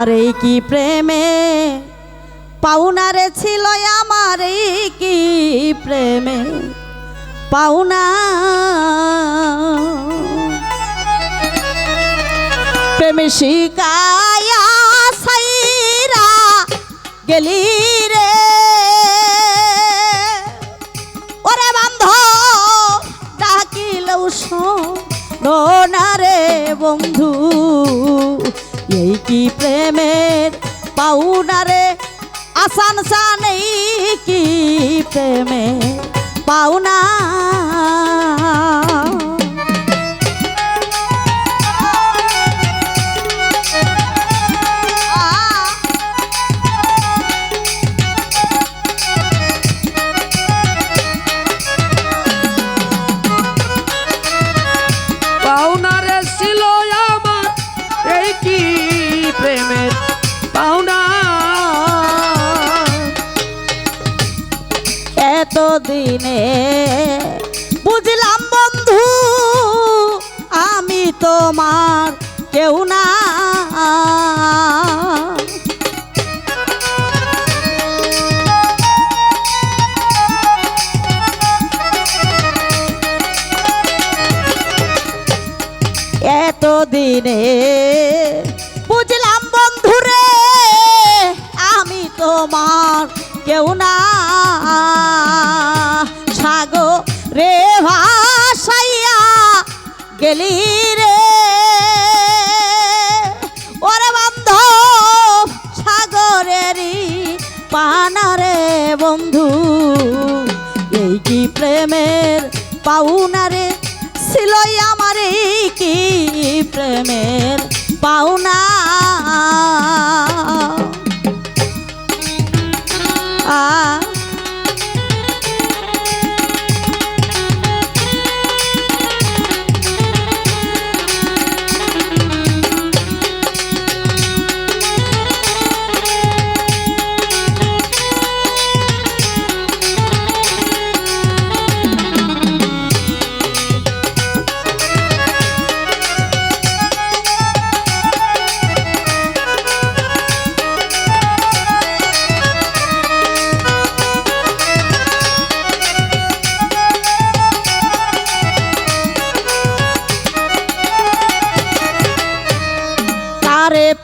এই কি প্রেমে পাওনারে ছিল আমার, এই কি প্রেমে পাওনা। প্রেমে শিকায়া সাইরা গেলি রে ওরে বান্ধব ডাকিলেও শোনো না রে বন্ধু। এই কি প্রেমের পাওনা রে আসান সান, এই কি প্রেমের পাওনা। পাওনা রে ছিল আমার, এই কি প্রেমের পাওনা। এতদিনে বুঝলাম বন্ধু আমি তোমার কেউ না। এতদিনে বুঝলাম বন্ধু রে আমি তোমার কেউ না। সাগরে ভাসাইয়া গেলি রে ওরে বান্ধব সাগরেরই পানা রে বন্ধু। এই কি প্রেমের পাওনা রে ছিল আমার, এই কি প্রেমের পাওনা।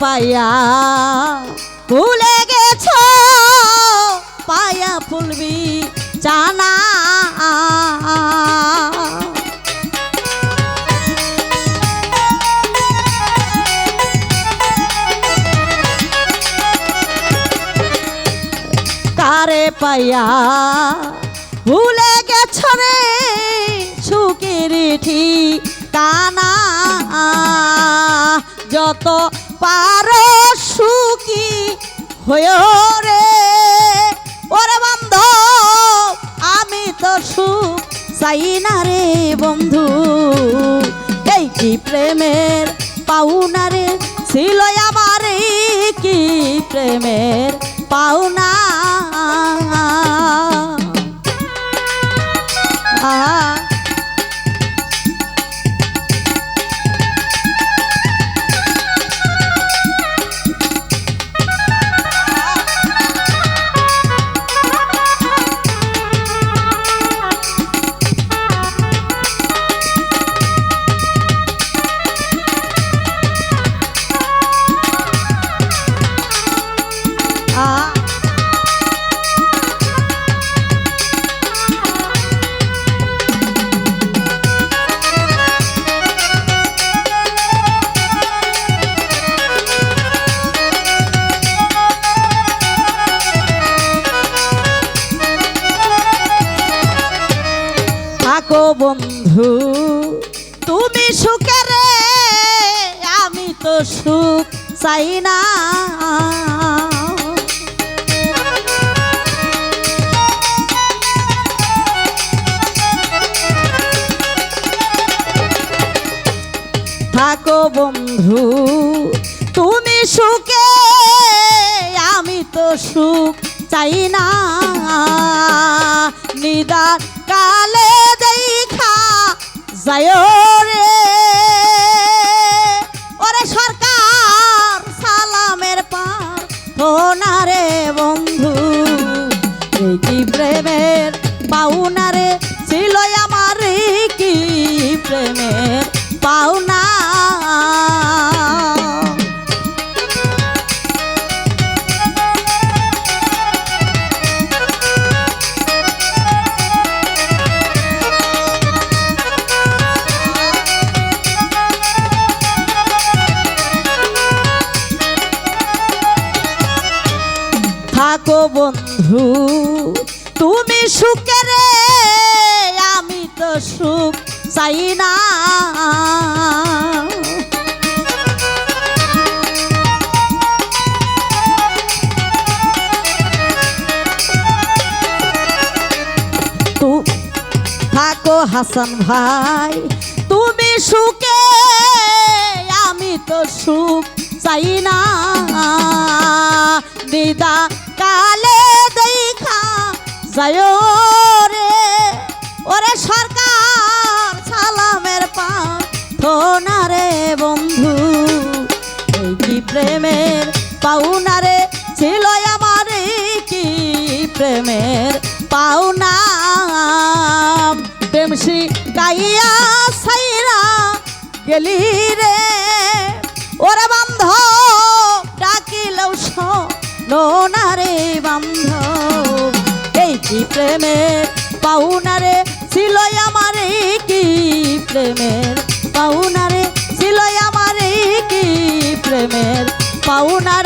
পায়া ভুলে গেছ পায়া ফুলবি জানা। কারে পায়া ভুলে গেছ রে সুখের ঠিকানা। যত পারো সুখী হয়ে রে ওরে বান্ধব আমি তো সুখ চাই না রে বন্ধু। এই কি প্রেমের পাওনা রে ছিল আমার, এই কি প্রেমের পাওনা। থাকো বন্ধু তুমি সুখে রে আমি তো সুখ চাই না। থাকো বন্ধু তুমি সুখে আমি তো সুখ চাই না। নিদান কালে দেখা যায় রে ওরে সরকার সালামের পাওনারে বন্ধু এই কি প্রেমের পাওনারে ছিল আমার এই কি প্রেমের পাওনা থাকো বন্ধু তুমি সুখে রে আমি তো সুখ চাই না থাকো হাসান ভাই তুমি সুখে আমি তো সুখ চাই না দিদা কালে দেখা যায় রে ওরে সরকার সালামের পাঠনা রে বন্ধু এই কি প্রেমের পাওনারে ছিল আমার এই কি প্রেমের পাওনা প্রেমসি গাইয়া সাইরা গেলি রে ওরে বান্ধব ডাকিলেও শোনা রে বান্ধব এই কি প্রেমের পাওনারে ছিল আমার এই কি প্রেমের পাওনারে ছিল আমার এই কি প্রেমের পাওনারে